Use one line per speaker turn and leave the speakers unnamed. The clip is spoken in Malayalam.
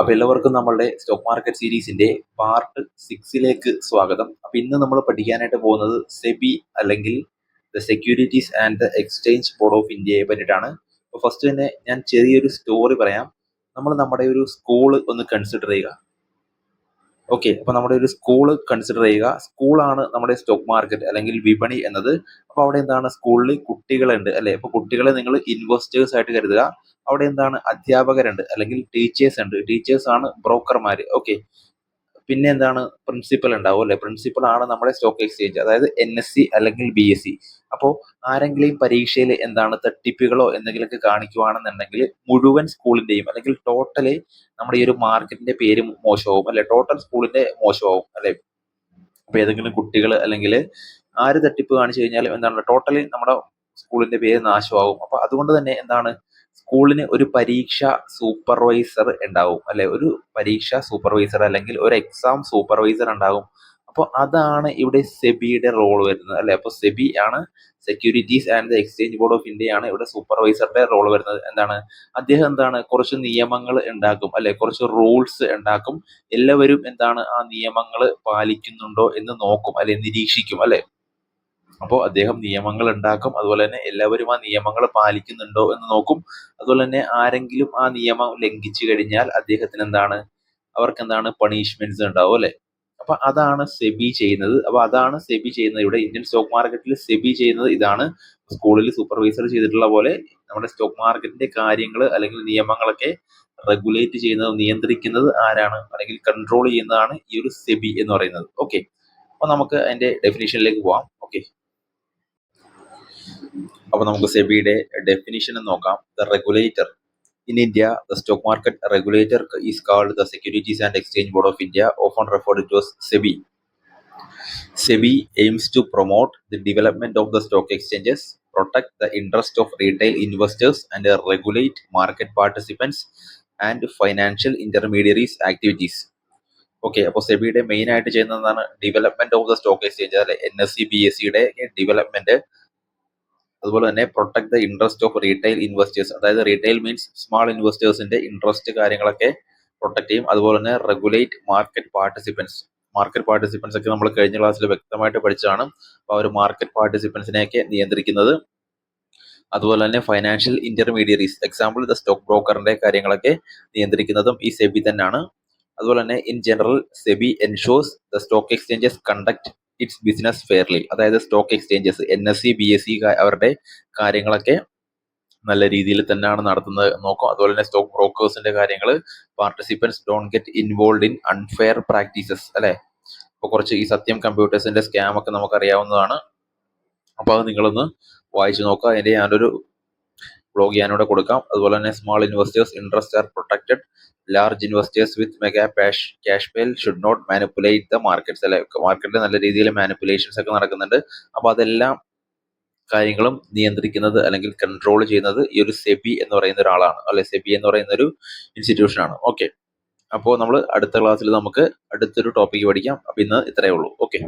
അപ്പോൾ എല്ലാവർക്കും നമ്മളുടെ സ്റ്റോക്ക് മാർക്കറ്റ് സീരീസിന്റെ പാർട്ട് 6 സ്വാഗതം. അപ്പോൾ ഇന്ന് നമ്മൾ പഠിക്കാനായിട്ട് പോകുന്നത് സെബി അല്ലെങ്കിൽ the securities and the exchange board of ഇന്ത്യയെ പറ്റിയിട്ടാണ്. അപ്പോൾ ഫസ്റ്റ് തന്നെ ഞാൻ ചെറിയൊരു സ്റ്റോറി പറയാം. നമ്മൾ നമ്മുടെ ഒരു സ്കൂൾ ഒന്ന് കൺസിഡർ ചെയ്യുക. ഓക്കെ, അപ്പോൾ നമ്മുടെ ഒരു സ്കൂള് കൺസിഡർ ചെയ്യുക. സ്കൂളാണ് നമ്മുടെ സ്റ്റോക്ക് മാർക്കറ്റ് അല്ലെങ്കിൽ വിപണി എന്നത്. അപ്പോൾ അവിടെ എന്താണ്, സ്കൂളിൽ കുട്ടികളുണ്ട് അല്ലെ. അപ്പോൾ കുട്ടികളെ നിങ്ങൾ ഇൻവെസ്റ്റേഴ്സ് ആയിട്ട് കരുതുക. അവിടെ എന്താണ്, അധ്യാപകരുണ്ട് അല്ലെങ്കിൽ ടീച്ചേഴ്സ് ഉണ്ട്. ടീച്ചേഴ്സ് ആണ് ബ്രോക്കർമാർ. ഓക്കെ, പിന്നെ എന്താണ്, പ്രിൻസിപ്പൽ ഉണ്ടാവും അല്ലെ. പ്രിൻസിപ്പൽ ആണ് നമ്മുടെ സ്റ്റോക്ക് എക്സ്ചേഞ്ച്, അതായത് NSE അല്ലെങ്കിൽ BSE. അപ്പോൾ ആരെങ്കിലും പരീക്ഷയിൽ എന്താണ് തട്ടിപ്പുകളോ എന്തെങ്കിലുമൊക്കെ കാണിക്കുവാണെന്നുണ്ടെങ്കിൽ മുഴുവൻ സ്കൂളിന്റെയും അല്ലെങ്കിൽ ടോട്ടല് നമ്മുടെ ഈ ഒരു മാർക്കറ്റിന്റെ പേര് മോശമാവും അല്ലെ. ടോട്ടൽ സ്കൂളിന്റെ മോശമാവും അല്ലെ. അപ്പൊ ഏതെങ്കിലും കുട്ടികൾ അല്ലെങ്കിൽ ആര് തട്ടിപ്പ് കാണിച്ചു കഴിഞ്ഞാലും എന്താണ്, ടോട്ടലി നമ്മുടെ സ്കൂളിന്റെ പേര് നാശമാവും. അപ്പൊ അതുകൊണ്ട് തന്നെ എന്താണ്, സ്കൂളിന് ഒരു പരീക്ഷ സൂപ്പർവൈസർ ഉണ്ടാവും അല്ലെ. ഒരു പരീക്ഷ സൂപ്പർവൈസർ അല്ലെങ്കിൽ ഒരു എക്സാം സൂപ്പർവൈസർ ഉണ്ടാകും. അപ്പോൾ അതാണ് ഇവിടെ സെബിയുടെ റോൾ വരുന്നത് അല്ലെ. അപ്പോൾ സെബി ആണ്, securities and the exchange board of India ആണ് ഇവിടെ സൂപ്പർവൈസറുടെ റോൾ വരുന്നത്. എന്താണ്, അദ്ദേഹം എന്താണ്, കുറച്ച് നിയമങ്ങൾ ഉണ്ടാക്കും അല്ലെ, കുറച്ച് റൂൾസ് ഉണ്ടാക്കും. എല്ലാവരും എന്താണ്, ആ നിയമങ്ങൾ പാലിക്കുന്നുണ്ടോ എന്ന് നോക്കും അല്ലെ, നിരീക്ഷിക്കും അല്ലെ. അപ്പോൾ അദ്ദേഹം നിയമങ്ങൾ ഉണ്ടാക്കും, അതുപോലെ തന്നെ എല്ലാവരും ആ നിയമങ്ങൾ പാലിക്കുന്നുണ്ടോ എന്ന് നോക്കും. അതുപോലെ തന്നെ ആരെങ്കിലും ആ നിയമം ലംഘിച്ചു കഴിഞ്ഞാൽ അദ്ദേഹത്തിന് എന്താണ്, അവർക്ക് എന്താണ്, പണിഷ്മെന്റ്സ് ഉണ്ടാവും അല്ലെ. അപ്പൊ അതാണ് സെബി ചെയ്യുന്നത്. അപ്പൊ അതാണ് സെബി ചെയ്യുന്നത് ഇവിടെ ഇന്ത്യൻ സ്റ്റോക്ക് മാർക്കറ്റിൽ. സെബി ചെയ്യുന്നത് ഇതാണ്. സ്കൂളിൽ സൂപ്പർവൈസർ ചെയ്തിട്ടുള്ള പോലെ നമ്മുടെ സ്റ്റോക്ക് മാർക്കറ്റിന്റെ കാര്യങ്ങൾ അല്ലെങ്കിൽ നിയമങ്ങളൊക്കെ റെഗുലേറ്റ് ചെയ്യുന്നത്, നിയന്ത്രിക്കുന്നത് ആരാണ് അല്ലെങ്കിൽ കൺട്രോൾ ചെയ്യുന്നതാണ് ഈ ഒരു സെബി എന്ന് പറയുന്നത്. ഓക്കെ, അപ്പൊ നമുക്ക് അതിന്റെ ഡെഫിനിഷനിലേക്ക് പോവാം. ഓക്കെ, അപ്പോൾ നമുക്ക് സെബിയുടെ ഡെഫിനിഷൻ നോക്കാം. The regulator in India, the stock market regulator is called the Securities and Exchange Board of India, often referred to as SEBI. SEBI aims to promote the development of the stock exchanges, protect the interest of retail investors, and regulate market participants and financial intermediaries activities. Okay, അപ്പോൾ സെബിയുടെ മെയിൻ ആയിട്ട് ചെയ്യുന്നതാണ് development of the stock exchange അല്ലെ. NSE BSEയുടെ ഡെവലപ്മെന്റ്, അതുപോലെ തന്നെ protect the interest of retail investors, അതായത് റീറ്റെയിൽ മീൻസ് സ്മാൾ ഇൻവെസ്റ്റേഴ്സിന്റെ ഇൻട്രസ്റ്റ് കാര്യങ്ങളൊക്കെ പ്രൊട്ടക്ട് ചെയ്യും. അതുപോലെ തന്നെ regulate market participants. Market participants ഒക്കെ നമ്മൾ കഴിഞ്ഞ ക്ലാസ്സിൽ വ്യക്തമായിട്ട് പഠിച്ചതാണ്. അപ്പോൾ ആ ഒരു മാർക്കറ്റ് പാർട്ടിസിപ്പൻസിനെയൊക്കെ നിയന്ത്രിക്കുന്നത്. അതുപോലെ തന്നെ financial intermediaries, example the stock ബ്രോക്കറിന്റെ കാര്യങ്ങളൊക്കെ നിയന്ത്രിക്കുന്നതും ഈ സെബി തന്നെയാണ്. അതുപോലെ തന്നെ in general SEBI ensures the stock exchanges conduct its business fairly, അതായത് സ്റ്റോക്ക് എക്സ്ചേഞ്ചസ് NSE BSE അവരുടെ കാര്യങ്ങളൊക്കെ നല്ല രീതിയിൽ തന്നെയാണ് നടത്തുന്നത് നോക്കും. അതുപോലെ തന്നെ സ്റ്റോക്ക് ബ്രോക്കേഴ്സിന്റെ കാര്യങ്ങൾ, participants don't get involve in unfair practices അല്ലെ. അപ്പൊ കുറച്ച് ഈ സത്യം കമ്പ്യൂട്ടേഴ്സിന്റെ സ്കാം ഒക്കെ നമുക്ക് അറിയാവുന്നതാണ്. അപ്പൊ അത് നിങ്ങളൊന്ന് വായിച്ചു നോക്കുക. അതിന്റെ ഞാനൊരു ബ്ലോഗ് ഞാനിവിടെ കൊടുക്കാം. അതുപോലെ തന്നെ small investors interest are protected, large investors with mega cash pile should not manipulate the markets അല്ലെ. മാർക്കറ്റിൽ നല്ല രീതിയിൽ മാനിപ്പുലേഷൻസ് ഒക്കെ നടക്കുന്നുണ്ട്. അപ്പൊ അതെല്ലാം കാര്യങ്ങളും നിയന്ത്രിക്കുന്നത് അല്ലെങ്കിൽ കൺട്രോൾ ചെയ്യുന്നത് ഈ ഒരു സെബി എന്ന് പറയുന്ന ഒരാളാണ് അല്ലെ. സെബി എന്ന് പറയുന്ന ഒരു ഇൻസ്റ്റിറ്റ്യൂഷൻ ആണ്. ഓക്കെ, അപ്പോൾ നമ്മൾ അടുത്ത ക്ലാസ്സിൽ നമുക്ക് അടുത്തൊരു ടോപ്പിക്ക് പഠിക്കാം. അപ്പൊ ഇന്ന് ഇത്രയേ ഉള്ളൂ. ഓക്കെ.